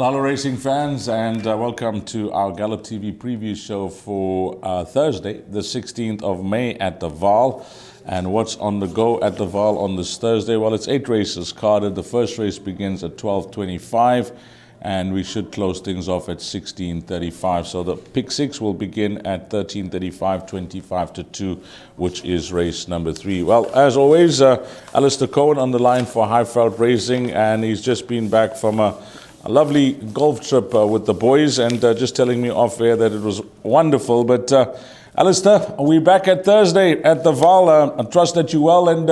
Well, hello racing fans, and welcome to our Gallop TV preview show for Thursday, the 16th of May at the Vaal. And what's on the go at the Vaal on this Thursday? Well, it's 8 races carded. The first race begins at 12:25, and we should close things off at 16:35. So the pick 6 will begin at 13:35, 25 to 2, which is race number 3. Well, as always, Alistair Cohen on the line for Highveld Racing, and he's just been back from a lovely golf trip with the boys, and just telling me off air that it was wonderful. But Alistair, we're back at Thursday at the Vaal. I trust that you're well and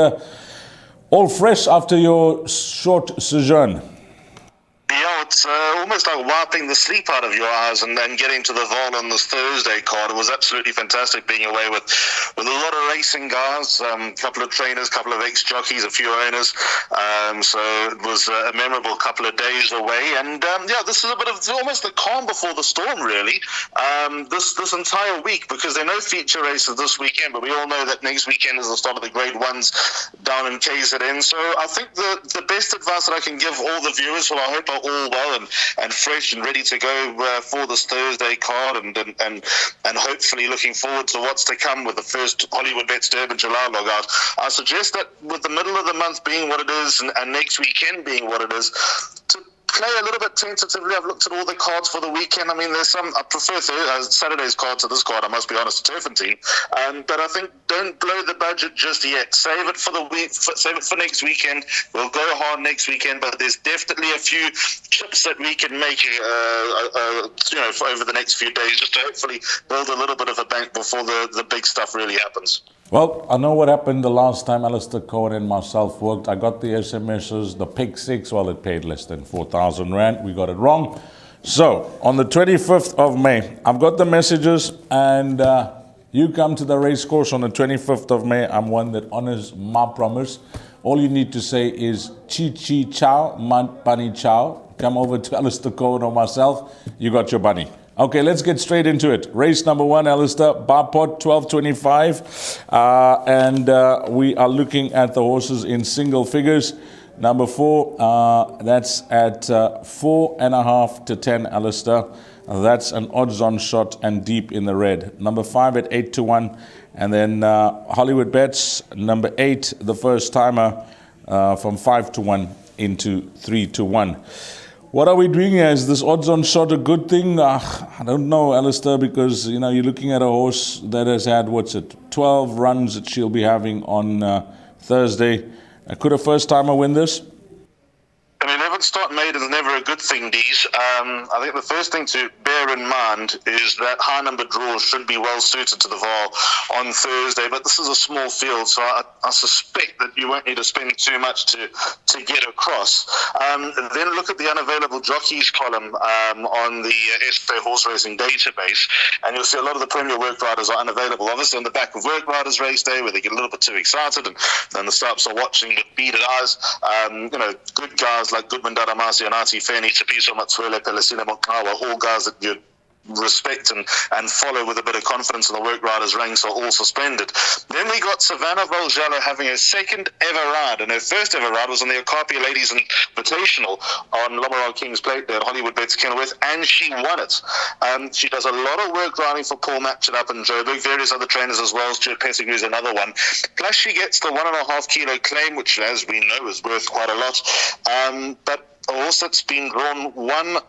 all fresh after your short sojourn. Yeah, it's almost like wiping the sleep out of your eyes and then getting to the Vaal on this Thursday card. It was absolutely fantastic being away with a lot of racing guys, a couple of trainers, a couple of ex-jockeys, a few owners. So it was a memorable couple of days away. And this is a bit of almost the calm before the storm, really, this entire week, because there are no feature races this weekend, but we all know that next weekend is the start of the Grade 1s down in KZN. So I think the best advice that I can give all the viewers, who I hope are all well and fresh and ready to go for this Thursday card, and hopefully looking forward to what's to come with the first Hollywoodbets Durbanville logout. I suggest that with the middle of the month being what it is and next weekend being what it is, to play a little bit tentatively. I've looked at all the cards for the weekend. I mean, there's some, I prefer Saturday's card to this card, I must be honest, Turfentine. But I think don't blow the budget just yet. Save it for the week, save it for next weekend. We'll go hard next weekend, but there's definitely a few chips that we can make, for over the next few days, just to hopefully build a little bit of a bank before the big stuff really happens. Well, I know what happened the last time Alistair Cohen and myself worked. I got the SMSs, the pick 6, well, it paid less than 4,000 Rand. We got it wrong. So, on the 25th of May, I've got the messages, and you come to the race course on the 25th of May. I'm one that honors my promise. All you need to say is chi chi chow, bunny chow. Come over to Alistair Cohen or myself. You got your bunny. Okay, let's get straight into it. Race number 1, Alistair, Barpot, 12:25. And we are looking at the horses in single figures. Number 4, that's at 4.5 to 10, Alistair. That's an odds-on shot and deep in the red. Number 5 at 8 to 1. And then Hollywoodbets, number 8, the first timer, from 5 to 1 into 3 to 1. What are we doing here? Is this odds-on shot a good thing? I don't know, Alistair, because you're looking at a horse that has had 12 runs that she'll be having on Thursday. Could a first-timer win this? I mean, start made is never a good thing, Dees. I think the first thing to bear in mind is that high number draws should be well suited to the Vaal on Thursday, but this is a small field, so I suspect that you won't need to spend too much to get across. Then look at the unavailable jockeys column on the SA Horse Racing database, and you'll see a lot of the Premier Work Riders are unavailable. Obviously on the back of Work Riders race day, where they get a little bit too excited and the stops are watching with beaded eyes. Good guys like Goodman Daramasi and Artie Feni, Tapiso Matsuele, Pelesina Mokawa, all guys that you respect and follow with a bit of confidence in the Work Riders ranks, are all suspended. Then we got Savannah Valjallo having her second ever ride, and her first ever ride was on the Okapi Ladies Invitational on Lomaron King's Plate there at Hollywoodbets Kenilworth, and she won it. She does a lot of work riding for Paul Matchett in Joburg, various other trainers as well. Stuart Pettigrew is another one. Plus she gets the 1.5 kilo claim, which, as we know, is worth quite a lot. But a horse that's been drawn one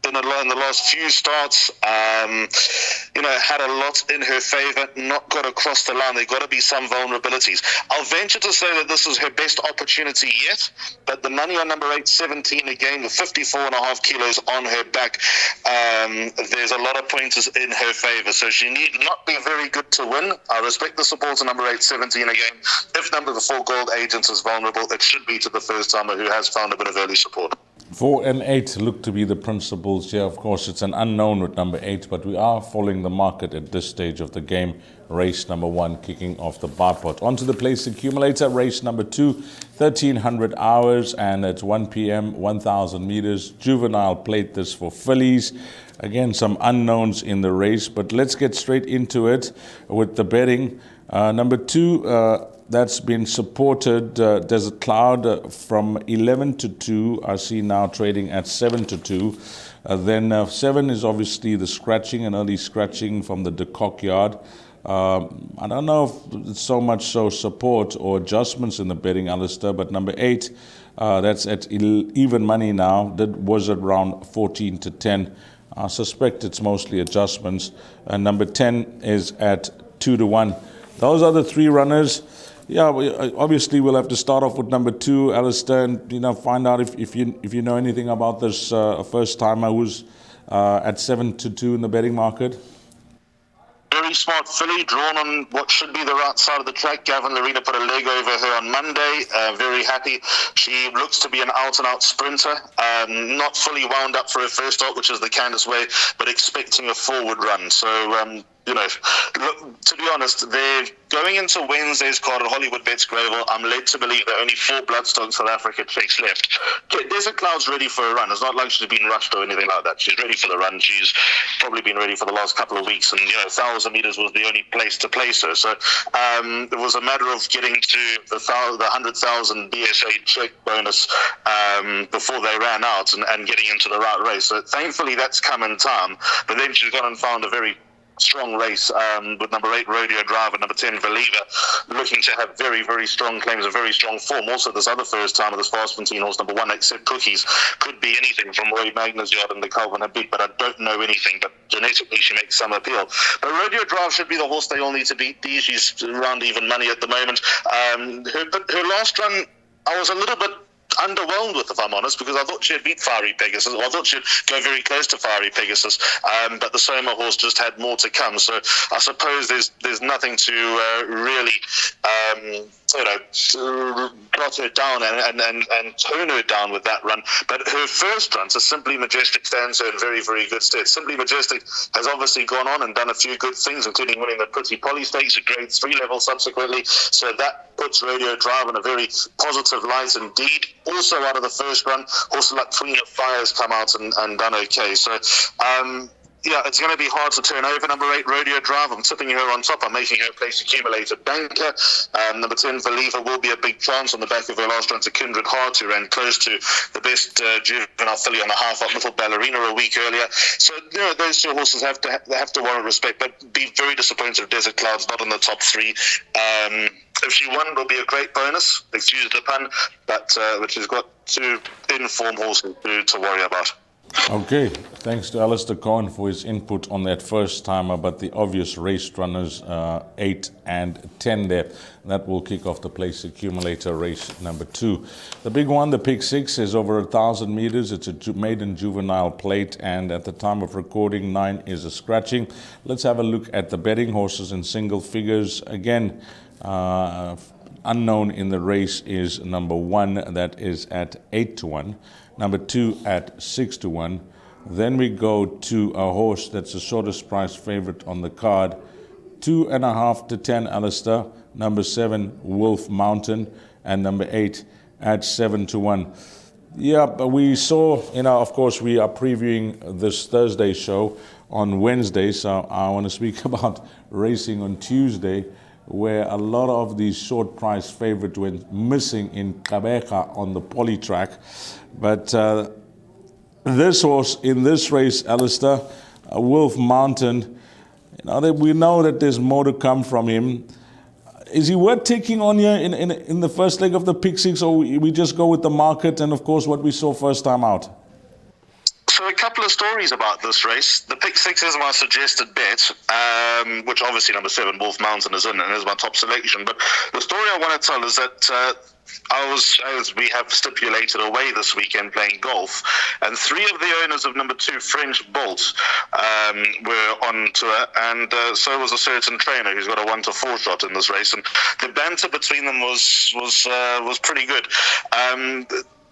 in the last few starts, had a lot in her favour, not got across the line. There got to be some vulnerabilities. I'll venture to say that this is her best opportunity yet, but the money on number 8, 17 again, with 54.5 kilos on her back, there's a lot of pointers in her favour, so she need not be very good to win. I respect the support of number 8, 17 again. If number 4, Gold Agents, is vulnerable, it should be to the first timer who has found a bit of early support. 4 and 8 look to be the principles here. Of course, it's an unknown with number 8, but we are following the market at this stage of the game. Race number 1 kicking off the Barpot. Onto the place accumulator. Race number 2, 1,300 hours, and it's 1 p.m., 1,000 meters. Juvenile plate this for fillies. Again, some unknowns in the race, but let's get straight into it with the betting. Number 2, that's been supported. Desert Cloud from 11 to 2. I see now trading at 7 to 2. Then 7 is obviously the scratching, an early scratching from the De Kock yard. I don't know if it's so much so support or adjustments in the betting, Alistair, but number 8, that's at even money now. That was around 14 to 10. I suspect it's mostly adjustments. And number 10 is at 2 to 1. Those are the 3 runners. Yeah, obviously we'll have to start off with number 2, Alistair, and find out if you know anything about this first timer who's at 7 to 2 in the betting market. Very smart filly, drawn on what should be the right side of the track. Gavin Larina put a leg over her on Monday. Very happy. She looks to be an out-and-out sprinter. Not fully wound up for her first start, which is the Candice way, but expecting a forward run. So, look, to be honest, they're going into Wednesday's card at Hollywoodbets Greyville. I'm led to believe there are only 4 Bloodstone South Africa checks left. Desert Cloud's ready for a run. It's not like she's been rushed or anything like that. She's ready for the run. She's probably been ready for the last couple of weeks, and 1,000 meters was the only place to place her. So it was a matter of getting to the 100,000 BSA check bonus before they ran out and getting into the right race. So thankfully that's come in time. But then she's gone and found a very strong race with number 8 Rodeo Drive and number 10 Believer, looking to have very, very strong claims and very strong form. Also, this other first time of this Fast 15 horse, number 1 Accept Cookies, could be anything from Roy Magner's yard and the Calvin Habib, but I don't know anything. But genetically, she makes some appeal. But Rodeo Drive should be the horse they all need to beat. She's around even money at the moment. Her last run, I was a little bit underwhelmed with, if I'm honest, because I thought she had beat Fiery Pegasus. I thought she'd go very close to Fiery Pegasus, but the Soma horse just had more to come. So I suppose there's nothing to really got her down and tone her down with that run. But her first run to Simply Majestic stands her in very, very good stead. Simply Majestic has obviously gone on and done a few good things, including winning the Pretty Polly Stakes at grade 3 level subsequently. So that puts Radio Drive in a very positive light indeed. Also out of the first run, horses like Queen of Fire has come out and done okay. So it's going to be hard to turn over number 8 Rodeo Drive. I'm tipping her on top. I'm making her place accumulator banker. Number 10 Believer will be a big chance on the back of her last run to Kindred Heart, who ran close to the best juvenile filly on the half-up Little Ballerina a week earlier. So those 2 horses have to warrant respect, but be very disappointed if Desert Cloud's not in the top 3. If she won, it'll be a great bonus, excuse the pun, but she's got 2 in-form horses to worry about. Okay, thanks to Alistair Cohen for his input on that first timer, but the obvious race runners 8 and 10 there. That will kick off the place accumulator race number 2. The big one, the Pick 6, is over 1,000 meters. It's a maiden juvenile plate, and at the time of recording, 9 is a scratching. Let's have a look at the betting horses in single figures. Again, unknown in the race is number 1, that is at 8 to 1. Number 2 at 6 to 1. Then we go to a horse that's the shortest price favorite on the card, 2.5 to 10, Alistair. Number 7, Wolf Mountain, and number 8 at 7 to 1. Yeah, but we saw, of course, we are previewing this Thursday show on Wednesday, so I want to speak about racing on Tuesday, where a lot of these short price favorites went missing in Kabeka on the poly track. But this horse in this race, Alistair, Wolf Mountain, we know that there's more to come from him. Is he worth taking on here in the first leg of the Pick 6, or we just go with the market and, of course, what we saw first time out? So a couple of stories about this race. The Pick 6 is my suggested bet, which obviously number 7, Wolf Mountain, is in and is my top selection. But the story I want to tell is that as we have stipulated, away this weekend playing golf, and 3 of the owners of number 2 French Bolt were on tour, and so was a certain trainer who's got a 1 to 4 shot in this race, and the banter between them was pretty good.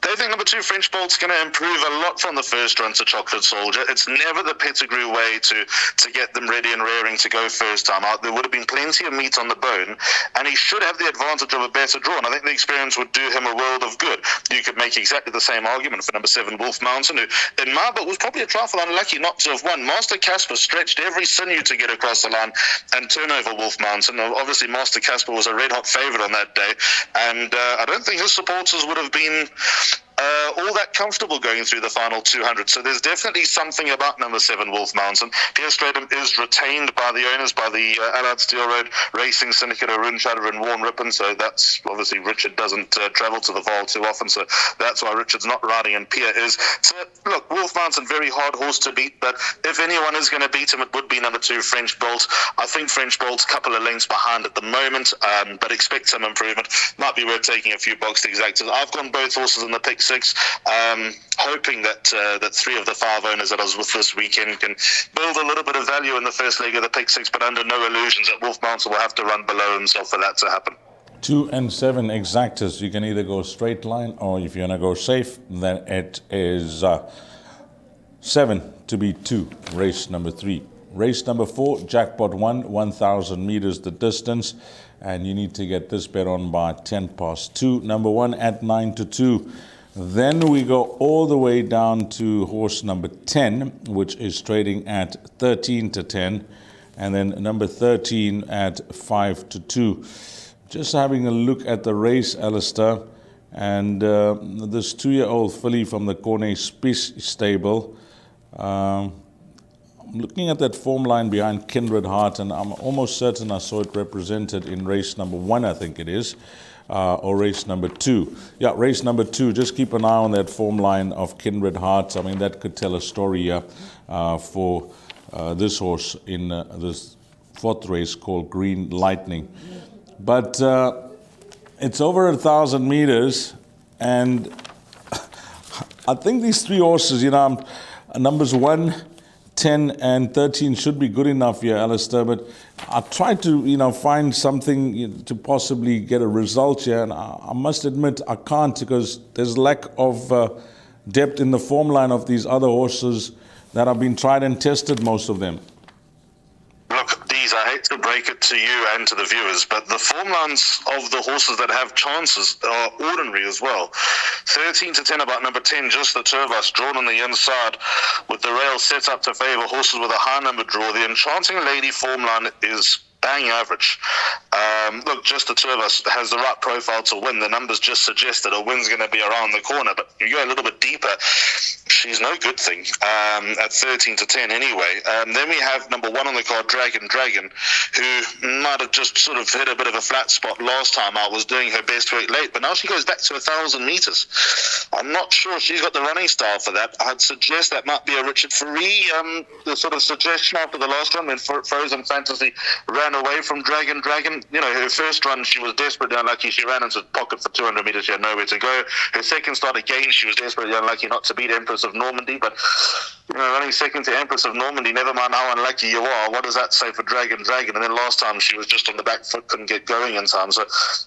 They think number 2 French Bolt's going to improve a lot from the first run to Chocolate Soldier. It's never the pedigree way to get them ready and raring to go first time out. There would have been plenty of meat on the bone, and he should have the advantage of a better draw, and I think the experience would do him a world of good. You could make exactly the same argument for number 7 Wolf Mountain, who in my book was probably a trifle unlucky not to have won. Master Casper stretched every sinew to get across the line and turn over Wolf Mountain. Now, obviously, Master Casper was a red-hot favourite on that day, and I don't think his supporters would have been all that comfortable going through the final 200. So there's definitely something about number 7 Wolf Mountain. Pierce Stratum is retained by the owners, by the Allied Steel Road Racing Syndicate, Arun Shutter and Warren Rippon. So that's obviously Richard doesn't travel to the Vaal too often. So that's why Richard's not riding and Pierre is. So look, Wolf Mountain, very hard horse to beat. But if anyone is going to beat him, it would be number 2 French Bolt. I think French Bolt's a couple of lengths behind at the moment, but expect some improvement. Might be worth taking a few boxed exactas. I've gone both horses in the pick 6. Hoping that 3 of the 5 owners that I was with this weekend can build a little bit of value in the first leg of the pick 6, but under no illusions that Wolf Mountain will have to run below himself for that to happen. 2 and 7 exactas. You can either go straight line, or if you want to go safe, then it is 7 to be 2, race number 3. Race number 4, Jackpot 1,000 meters the distance, and you need to get this bet on by 10 past 2. Number 1 at 9 to 2. Then we go all the way down to horse number 10, which is trading at 13 to 10, and then number 13 at 5 to 2. Just having a look at the race, Alistair, and this 2-year-old filly from the Cornet stable. I'm looking at that form line behind Kindred Heart, and I'm almost certain I saw it represented in race number 1, I think it is. Or race number 2. Yeah, race number 2. Just keep an eye on that form line of Kindred Hearts. I mean, that could tell a story here for this horse in this 4th race called Green Lightning. But it's over 1,000 meters, and I think these 3 horses, numbers 1, 10 and 13 should be good enough here, Alistair, but I tried to, find something to possibly get a result here, and I must admit I can't, because there's lack of depth in the form line of these other horses that have been tried and tested, most of them. Look, Dees, I hate to break it to you and to the viewers, but the form lines of the horses that have chances are ordinary as well. 13 to 10 about number 10, just the two of us, drawn on the inside with the rail set up to favour horses with a high number draw. The Enchanting Lady form line is bang average. Look, just the two of us has the right profile to win. The numbers just suggest that a win's going to be around the corner, but you go a little bit deeper, she's no good thing at 13 to 10 anyway. Then we have number 1 on the card, Dragon, who might have just sort of hit a bit of a flat spot last time out, was doing her best work late, but now she goes back to 1,000 meters. I'm not sure she's got the running style for that. I'd suggest that might be a Richard Faree, the sort of suggestion after the last run when Frozen Fantasy ran away from Dragon. Her first run, she was desperately unlucky. She ran into the pocket for 200 meters. She had nowhere to go. Her second start again, she was desperately unlucky not to beat Empress of Normandy. But, running second to Empress of Normandy, never mind how unlucky you are. What does that say for Dragon? And then last time, she was just on the back foot, couldn't get going in time. So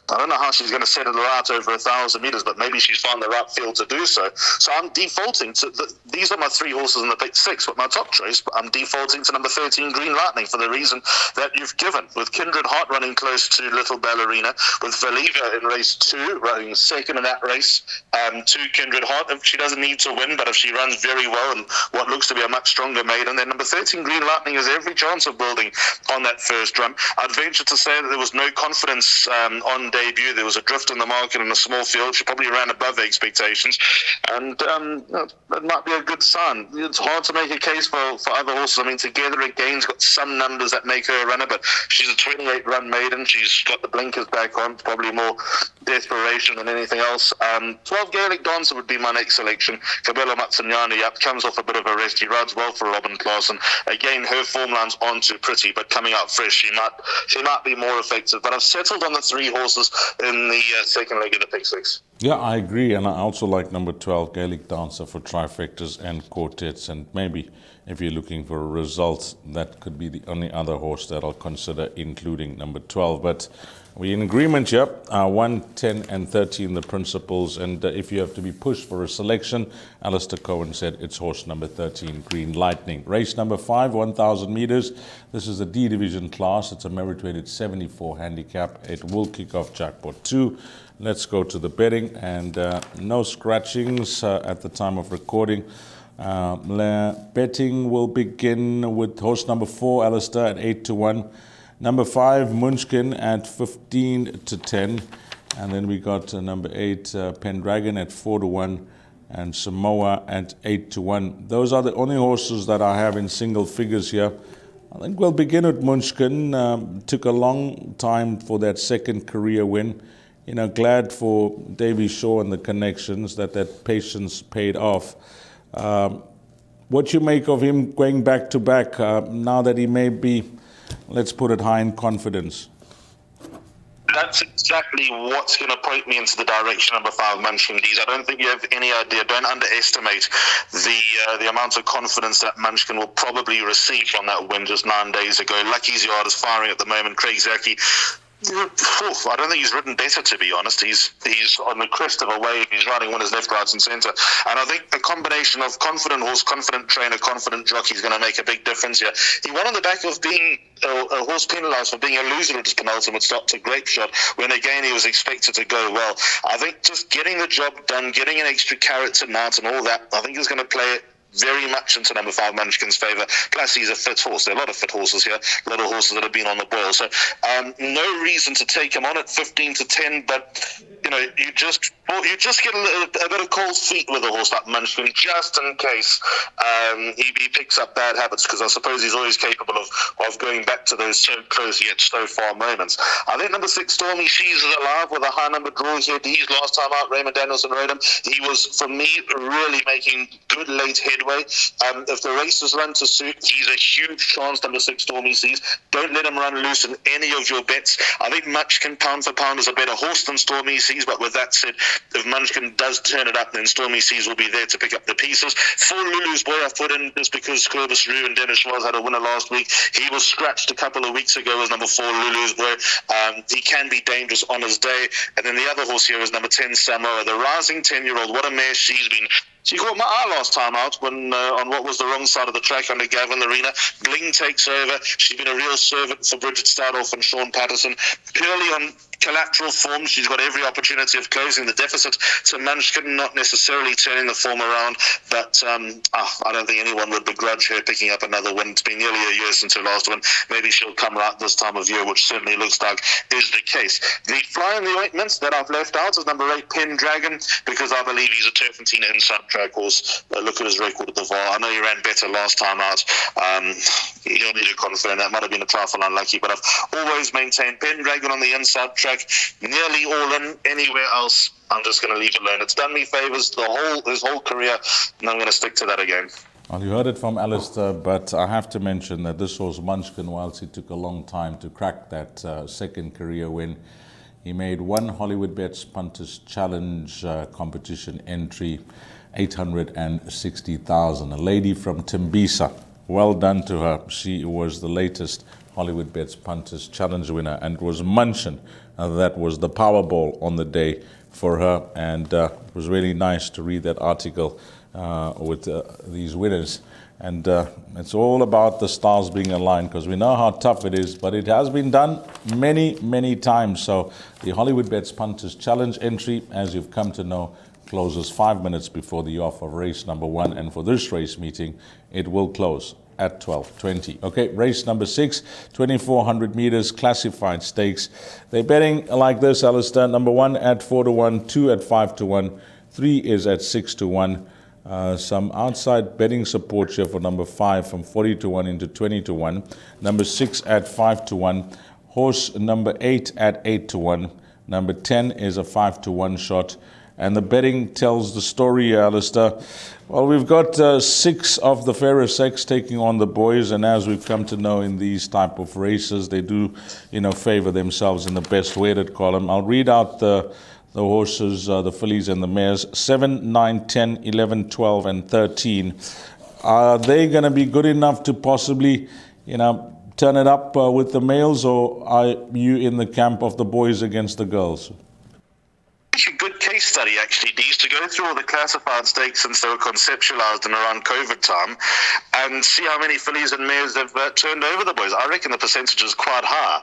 I don't know how she's going to settle her out over 1,000 meters, but maybe she's found the right field to do so. So I'm defaulting to these are my 3 horses in the pick 6, but my top choice, I'm defaulting to number 13, Green Lightning, for the reason that you've given. With Kindred Heart running close to Little Ballerina, with Valiva in race 2 running second in that race to Kindred Heart. If she doesn't need to win, but if she runs very well and what looks to be a much stronger maiden, then number 13 Green Lightning has every chance of building on that first run. I'd venture to say that there was no confidence on debut. There was a drift in the market in a small field. She probably ran above expectations, and that might be a good sign. It's hard to make a case for other horses. I mean, Together Again's got some numbers that make her a runner, but she's a 28-run maiden. She's got the blinkers back on. It's probably more desperation than anything else. 12 Gaelic Dancer would be my next selection. Cabello Matsanyani comes off a bit of a rest. He rides well for Robin Klaasen. Again, her form line's on too pretty, but coming out fresh, she might be more effective. But I've settled on the 3 horses in the second leg of the pick 6. Yeah, I agree, and I also like number 12, Gaelic Dancer, for trifectas and quartets, and maybe if you're looking for a result, that could be the only other horse that I'll consider including number 12. But we're in agreement here. 1, 10, and 13, the principles. And if you have to be pushed for a selection, Alistair Cohen said it's horse number 13, Green Lightning. Race number 5, 1,000 meters. This is a D division class. It's a merit-weighted 74 handicap. It will kick off jackpot 2. Let's go to the betting. And no scratchings at the time of recording. Betting will begin with horse number 4, Alistair, at 8-1. Number 5, Munchkin, at 15-10. And then we got number 8, Pendragon, at 4-1. And Samoa at 8-1. Those are the only horses that I have in single figures here. I think we'll begin with Munchkin. Took a long time for that second career win. Glad for Davy Shaw and the connections that patience paid off. What you make of him going back to back now that he may be, let's put it, high in confidence? That's exactly what's going to point me into the direction of number 5, Munchkin D's. I don't think you have any idea. Don't underestimate the amount of confidence that Munchkin will probably receive from that win just 9 days ago. Lucky's Yard is firing at the moment. Craig Zaki, I don't think he's ridden better, to be honest. He's on the crest of a wave. He's riding winners left, right, and centre. And I think a combination of confident horse, confident trainer, confident jockey is going to make a big difference here. He won on the back of being a horse penalised for being a loser at his penultimate stop to Grape Shot, when again he was expected to go well. I think just getting the job done, getting an extra carrot to mount and all that, I think is going to play it very much into number 5, Munchkin's favour. Plus, he's a fit horse. There are a lot of fit horses here, a lot of horses that have been on the boil. So, no reason to take him on at 15-10, but you just get a bit of cold feet with a horse like Munchkin, just in case he picks up bad habits, because I suppose he's always capable of going back to those so close yet so far moments. I think number 6, Stormy She's is alive with a high number draw here. He's last time out, Raymond Danielson rode him. He was, for me, really making good late headway. If the races run to suit, he's a huge chance, number 6, Stormy Seas. Don't let him run loose in any of your bets. I think Munchkin, pound for pound, is a better horse than Stormy Seas, but with that said, if Munchkin does turn it up, then Stormy Seas will be there to pick up the pieces. For Lulu's Boy, I've put in just because Clovis Rue and Dennis Schwartz had a winner last week. He was scratched a couple of weeks ago as number 4, Lulu's Boy. He can be dangerous on his day. And then the other horse here is number 10, Samoa, the rising 10-year-old. What a mare she's been. She caught my eye last time out when on what was the wrong side of the track under Gavin Arena. Bling takes over. She's been a real servant for Bridget Stardolph and Sean Patterson. Purely on collateral form, she's got every opportunity of closing the deficit. So Munchkin not necessarily turning the form around, but I don't think anyone would begrudge her picking up another win. It's been nearly a year since her last win. Maybe she'll come right this time of year, which certainly looks like is the case. The fly in the ointment that I've left out is number 8, Pendragon, because I believe he's a Turpentine inside track horse. Look at his record at the Vaal. I know he ran better last time out. He'll need to confirm. That might have been a trifle unlucky, but I've always maintained Pendragon on the inside track, nearly all in. Anywhere else, I'm just going to leave it alone. It's done me favours his whole career, and I'm going to stick to that again. Well, you heard it from Alistair, but I have to mention that this horse Munchkin, whilst he took a long time to crack that second career win, he made one Hollywoodbets Punters Challenge competition entry, 860,000. A lady from Tembisa. Well done to her. She was the latest Hollywoodbets Punters Challenge winner, and it was Munchkin that was the Powerball on the day for her. And it was really nice to read that article with these winners. And it's all about the stars being aligned, because we know how tough it is, but it has been done many, many times. So the Hollywoodbets Punters Challenge entry, as you've come to know, closes 5 minutes before the off of race number 1. And for this race meeting, it will close at 12:20. Okay, race number 6, 2,400 meters classified stakes. They're betting like this, Alistair. Number 1 at 4-1, 2 at 5-1, 3 is at 6-1. Some outside betting support here for number 5 from 40-1 into 20-1. Number 6 at 5-1. Horse number 8 at 8-1. Number 10 is a 5-1 shot. And the betting tells the story, Alistair. Well, we've got 6 of the fairer sex taking on the boys, and as we've come to know in these type of races, they do, favor themselves in the best weighted column. I'll read out the horses, the fillies and the mares. 7, 9, 10, 11, 12, and 13. Are they going to be good enough to possibly, turn it up with the males, or are you in the camp of the boys against the girls? A good case study, actually, Dees, to go through all the classified stakes since they were conceptualized and around COVID time and see how many fillies and mares have turned over the boys. I reckon the percentage is quite high.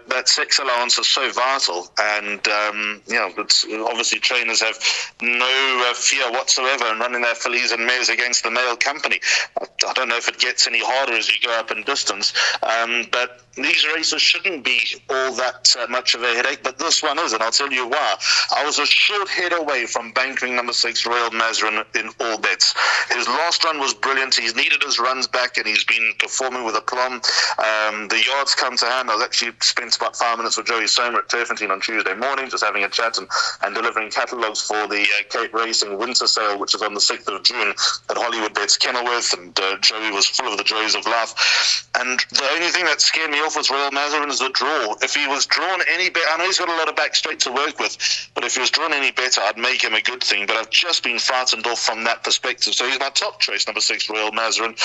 That sex allowance is so vital, and it's, obviously trainers have no fear whatsoever in running their fillies and mares against the male company. I don't know if it gets any harder as you go up in distance, but these races shouldn't be all that much of a headache, but this one is, and I'll tell you why. I was a short head away from banking number 6 Royal Mazarin in all bets. His last run was brilliant. He's needed his runs back, and he's been performing with aplomb. The yards come to hand. I was actually spent about 5 minutes with Joey Somer at Turfentine on Tuesday morning, just having a chat and delivering catalogues for the Cape Racing Winter Sale, which is on the 6th of June at Hollywoodbets Kenilworth, and Joey was full of the joys of life. And the only thing that scared me off was Royal Mazarin is the draw. If he was drawn any better, I know he's got a lot of back straight to work with, but if he was drawn any better, I'd make him a good thing. But I've just been frightened off from that perspective. So he's my top choice, number 6 Royal Mazarin.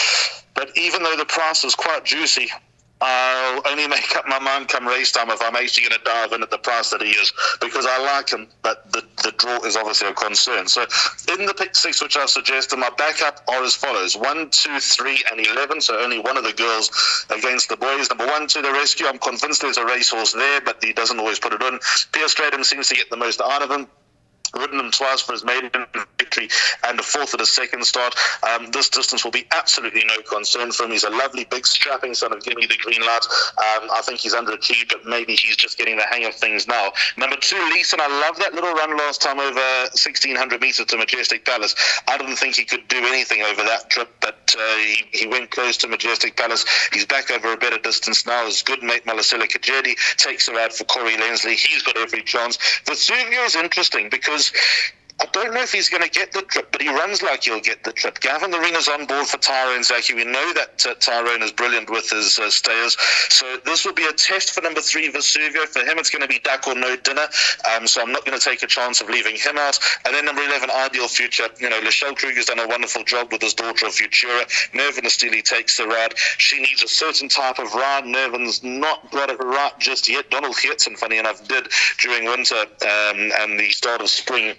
But even though the price is quite juicy, I'll only make up my mind come race time if I'm actually going to dive in at the price that he is, because I like him, but the draw is obviously a concern. So in the pick 6, which I suggested, my backup are as follows: 1, 2, 3, and 11. So only one of the girls against the boys. Number 1 to the rescue. I'm convinced there's a racehorse there, but he doesn't always put it in. Pierce Stratum seems to get the most out of him. Ridden him twice for his maiden victory and a fourth at his second start. This distance will be absolutely no concern for him. He's a lovely, big, strapping son of Give Me the Green Light. I think he's underachieved, but maybe he's just getting the hang of things now. Number 2, Leeson. I love that little run last time over 1,600 metres to Majestic Palace. I didn't think he could do anything over that trip, but he went close to Majestic Palace. He's back over a better distance now. His good mate, Malasela Kajedi, takes her out for Corey Lensley. He's got every chance. Vesuvio is interesting because I don't know if he's going to get the trip, but he runs like he'll get the trip. Gavin Arena's on board for Tyrone Zaki. We know that Tyrone is brilliant with his stayers. So this will be a test for number 3, Vesuvio. For him, it's going to be duck or no dinner. So I'm not going to take a chance of leaving him out. And then number 11, Ideal Future. Lachelle Kruger's done a wonderful job with his daughter of Futura. Nervin Steely takes the ride. She needs a certain type of ride. Nervin's not got it right just yet. Donald Hirtzen, funny enough, did during winter and the start of spring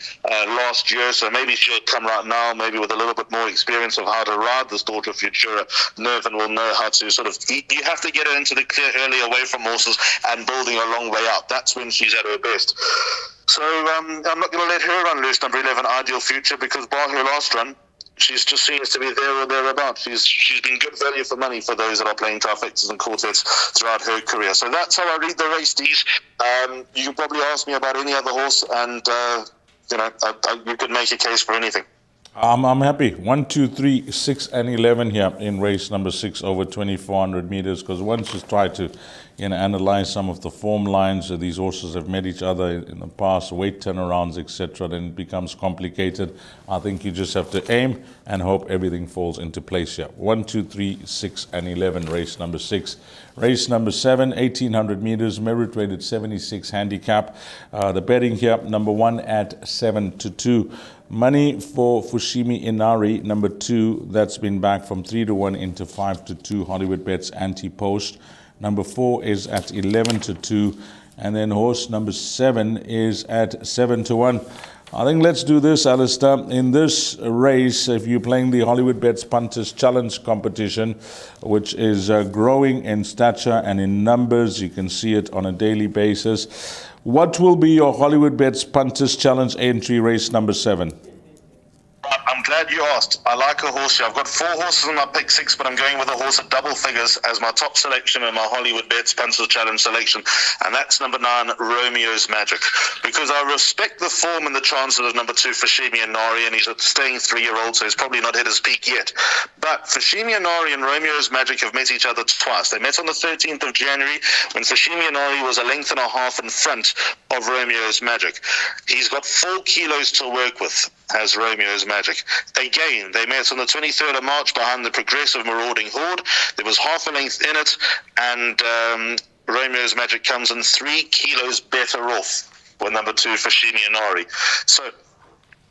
last year, so maybe she'll come right now, maybe with a little bit more experience of how to ride this daughter of Futura. Nervin will know how to sort of, you have to get her into the clear early away from horses and building a long way out. That's when she's at her best. So I'm not going to let her run loose, number 11, Ideal Future, because by her last run, she just seems to be there or thereabouts. She's been good value for money for those that are playing trifectas and quartets throughout her career. So that's how I read the race, Dees. You can probably ask me about any other horse, and you could make a case for anything. I'm happy. 1, 2, 3, 6, and 11 here in race number 6 over 2,400 meters. Because once you try to, analyze some of the form lines, these horses have met each other in the past, weight turnarounds, etc. Then it becomes complicated. I think you just have to aim and hope everything falls into place here. 1, 2, 3, 6, and 11. Race number 6. Race number 7, 1,800 meters, merit rated 76 handicap. The betting here, number 1 at 7-2. Money for Fushimi Inari, number 2, that's been back from 3-1 into 5-2. Hollywoodbets anti-post. Number 4 is at 11-2. And then horse number 7 is at 7-1. I think let's do this, Alistair. In this race, if you're playing the Hollywoodbets Punters Challenge competition, which is growing in stature and in numbers, you can see it on a daily basis. What will be your Hollywoodbets Punters Challenge entry, race number 7? I'm glad you asked. I like a horse here. I've got 4 horses in my pick 6, but I'm going with a horse at double figures as my top selection in my Hollywoodbets Punters Challenge selection, and that's number 9, Romeo's Magic. Because I respect the form and the chances of number 2, Fushimi Inari, and he's a staying 3-year-old, so he's probably not hit his peak yet. But Fushimi Inari and Romeo's Magic have met each other twice. They met on the 13th of January when Fushimi Inari was a length and a half in front of Romeo's Magic. He's got 4 kilos to work with, has Romeo's Magic. Again, they met on the 23rd of March behind the Progressive Marauding Horde. There was half a length in it, and Romeo's Magic comes in 3 kilos better off with number 2, Fushimi Inari. So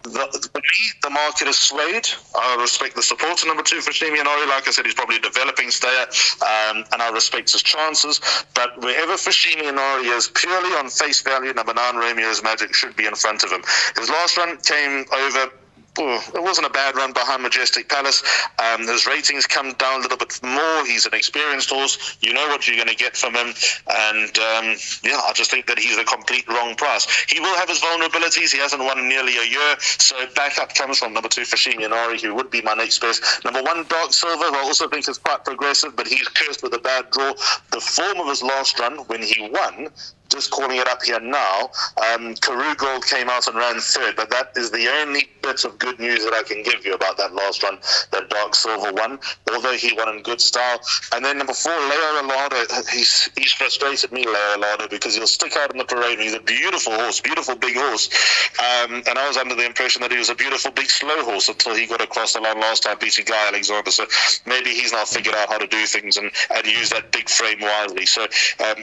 For me, the market is swayed. I respect the support of number 2 for Shimi Inori. Like I said, he's probably a developing stayer, and I respect his chances. But wherever Fashimi Inori is, purely on face value, number 9 Romeo's Magic should be in front of him. His last run came over. It wasn't a bad run behind Majestic Palace. His ratings come down a little bit more. He's an experienced horse. You know what you're going to get from him. And, I just think that he's a complete wrong price. He will have his vulnerabilities. He hasn't won in nearly a year. So backup comes from number 2, Fashimi Inori, who would be my next best. Number 1, Dark Silver, I also think is quite progressive, but he's cursed with a bad draw. The form of his last run, when he won, just calling it up here now, Karoo Gold came out and ran 3rd, but that is the only bit of good news that I can give you about that last run that Dark Silver won, although he won in good style. And then number 4, Leo Alado, he's frustrated me, Leo Alado, because he'll stick out in the parade. He's a beautiful horse, beautiful big horse, and I was under the impression that he was a beautiful big slow horse until he got across the line last time beating Guy Alexander. So maybe he's now figured out how to do things and use that big frame wisely. So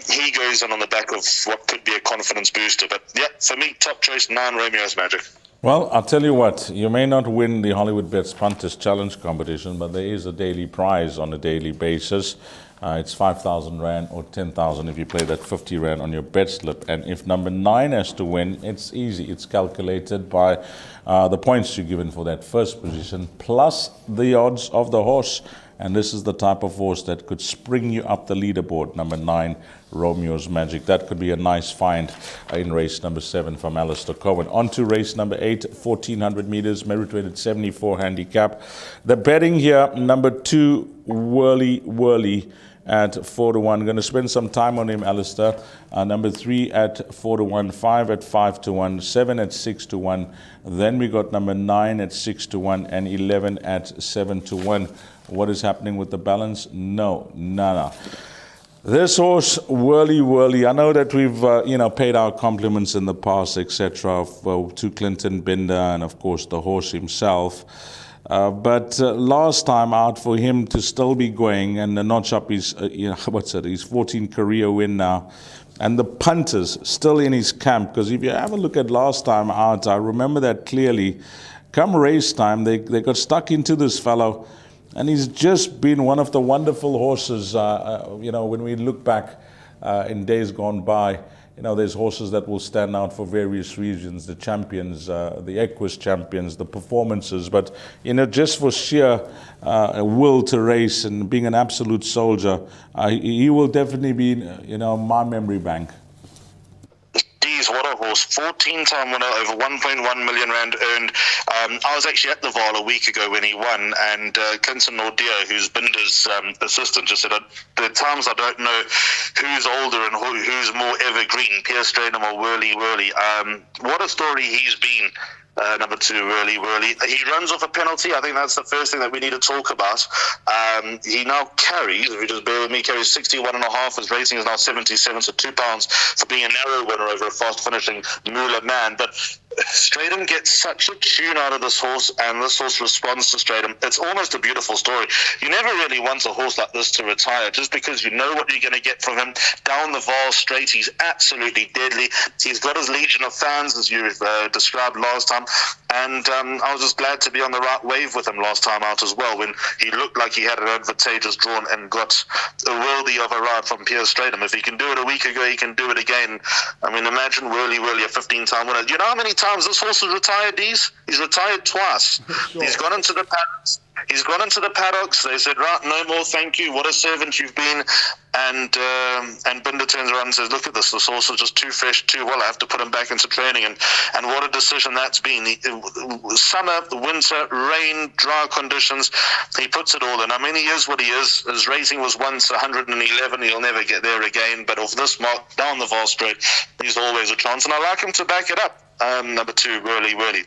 he goes in on the back of what could be a confidence booster. But yeah, for me, top choice, 9 Romeo's Magic. Well, I'll tell you what, you may not win the Hollywoodbets Punters Challenge competition, but there is a daily prize on a daily basis. It's 5,000 Rand or 10,000 if you play that 50 Rand on your bet slip. And if number 9 has to win, it's easy. It's calculated by the points you're given for that first position, plus the odds of the horse. And this is the type of horse that could spring you up the leaderboard. Number 9, Romeo's Magic. That could be a nice find in race number 7 from Alistair Cohen. On to race number 8, 1,400 meters, merit-rated 74 handicap. The betting here, number 2, Whirly at 4 to 1. Going to spend some time on him, Alistair. Number 3 at 4 to 1, 5 at 5 to 1, 7 at 6 to 1. Then we got number 9 at 6 to 1 and 11 at 7 to 1. What is happening with the balance? No. This horse, Whirly, I know that we've paid our compliments in the past, etc., to Clinton Binder and of course the horse himself. But last time out, for him to still be going and notch up his, his 14 career win now, and the punters still in his camp. Because if you have a look at last time out, I remember that clearly. Come race time, they got stuck into this fellow. And he's just been one of the wonderful horses, when we look back in days gone by, there's horses that will stand out for various reasons, the champions, the Equus champions, the performances, but, just for sheer will to race and being an absolute soldier, he will definitely be, my memory bank. Geez, what a horse. 14-time winner, over 1.1 million Rand earned. I was actually at the Vaal a week ago when he won, and Clinton Nordia, who's Binder's assistant, just said, there are times I don't know who's older and who's more evergreen, Pierce Stratum or Whirly. What a story he's been. Number 2, Whirly. He runs off a penalty. I think that's the first thing that we need to talk about. He now carries, if you just bear with me, carries 61.5. His rating is now 77, so £2 for being a narrow winner over a fast-finishing Moolah man. But Stratum gets such a tune out of this horse, and this horse responds to Stratum. It's almost a beautiful story. You never really want a horse like this to retire, just because you know what you're going to get from him. Down the Vaal straight, he's absolutely deadly. He's got his legion of fans, as you described last time. And I was just glad to be on the right wave with him last time out as well, when he looked like he had an advantageous drawn and got a worthy of a ride from Pierce Stratum. If he can do it a week ago, he can do it again. I mean, imagine Whirly, a 15-time winner. Do you know how many times this horse has retired, Dees? He's retired twice. Sure. He's gone into the paddocks. They said, right, no more, thank you. What a servant you've been. And Binder turns around and says, look at this horse is just too fresh, too well. I have to put him back into training. And what a decision that's been. Summer, winter, rain, dry conditions, he puts it all in. I mean, he is what he is. His rating was once 111. He'll never get there again. But off this mark, down the Vaal straight, he's always a chance. And I like him to back it up. Number 2, Whirly.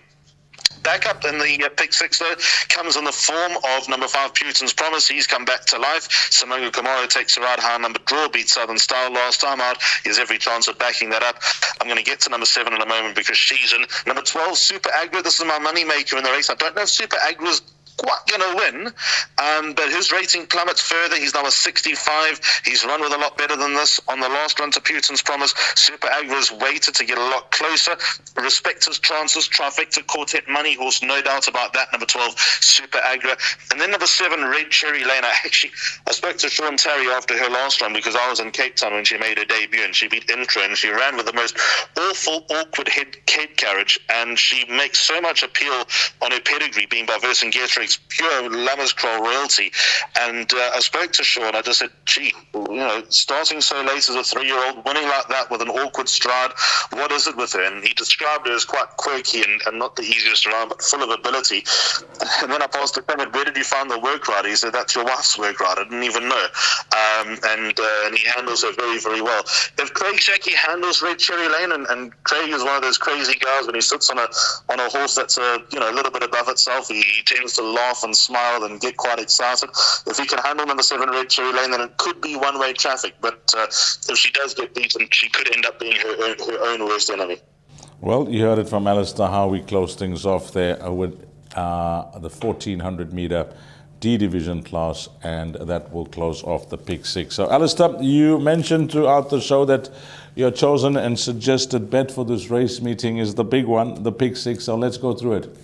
Back up in the pick 6, though, comes in the form of number 5, Putin's Promise. He's come back to life. Samungu Kamara takes a ride high. Number Draw beats Southern Style last time out. He has every chance of backing that up. I'm going to get to number 7 in a moment because she's in. Number 12, Super Agro. This is my money maker in the race. I don't know if Super Agro's quite going to win, but his rating plummets further. He's now a 65. He's run with a lot better than this. On the last run to Putin's Promise, Super Agra is weighted to get a lot closer. Respect his chances. Trifecta Quartet Money Horse, no doubt about that. Number 12, Super Agra. And then number 7, Red Cherry Lane. I spoke to Sean Terry after her last run because I was in Cape Town when she made her debut, and she beat Intro, and she ran with the most awful, awkward head carriage, and she makes so much appeal on her pedigree, being by Vercingetorix, pure Lammerskral royalty. And I spoke to Sean. I just said, gee, starting so late as a 3-year-old, winning like that with an awkward stride, what is it with her? And he described her as quite quirky and not the easiest around, but full of ability. And then I passed the comment, where did you find the work ride? He said, that's your wife's work ride. I didn't even know. And he handles her very, very well. If Craig Shackey handles Red Cherry Lane, and Craig is one of those crazy guys when he sits on a horse that's a little bit above itself, he tends to laugh and smile and get quite excited. If he can handle number 7 Red Cherry Lane, then it could be one-way traffic. But if she does get beaten, she could end up being her own worst enemy. Well, you heard it from Alistair how we close things off there with the 1400 meter D division class, and that will close off the pick 6. So Alistair, you mentioned throughout the show that your chosen and suggested bet for this race meeting is the big one, the pick 6. So let's go through it.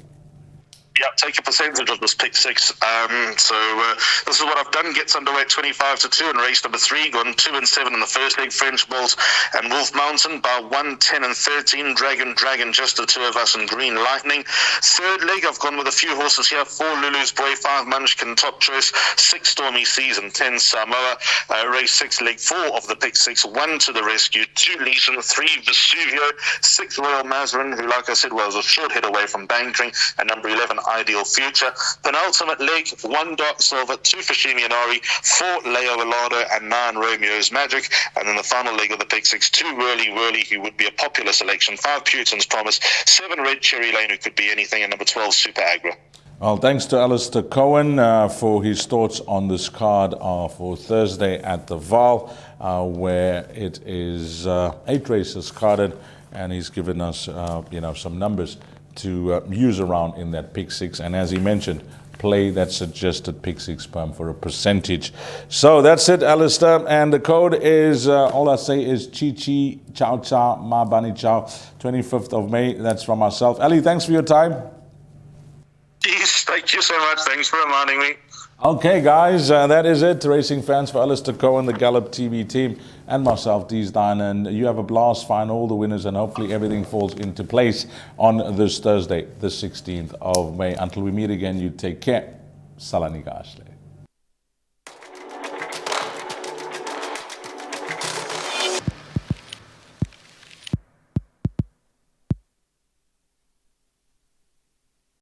Yeah, take a percentage of this pick 6. This is what I've done. Gets underway at 25-2 in race number 3. Gone 2 and 7 in the first leg. French Bulls and Wolf Mountain by 1, 10 and 13. Dragon, just the two of us, and Green Lightning. Third leg, I've gone with a few horses here. 4 Lulu's Boy, 5 Munchkin Top Choice, 6 Stormy Seas, and 10 Samoa. Race 6, leg 4 of the pick 6. 1 to the rescue, 2 Leeson, 3 Vesuvio, 6 Royal Mazarin, who, like I said, was a short head away from bankering, and number 11 Ideal Future. Penultimate leg, 1 Dark Silver, 2 Fashimianari, 4 Leo Alado, and 9 Romeo's Magic. And then the final leg of the pick 6, 2 Whirly, who would be a popular selection, 5 Putin's Promise, 7 Red Cherry Lane, who could be anything, and number 12 Super Agra. Well, thanks to Alistair Cohen for his thoughts on this card for Thursday at the Vaal, where it is 8 races carded, and he's given us some numbers to use around in that pick 6, and as he mentioned, play that suggested pick 6 perm for a percentage. So that's it, Alistair, and the code is all I say is Chi Chow Chow Ma Bani Chow, 25th of May. That's from myself. Ali, thanks for your time. Yes, thank you so much. Thanks for reminding me. Okay, guys, that is it. Racing fans, for Alistair Cohen, the Gallop TV team, and myself, Dees Dine, and you have a blast, find all the winners, and hopefully everything falls into place on this Thursday, the 16th of May. Until we meet again, you take care. Salani Gashle.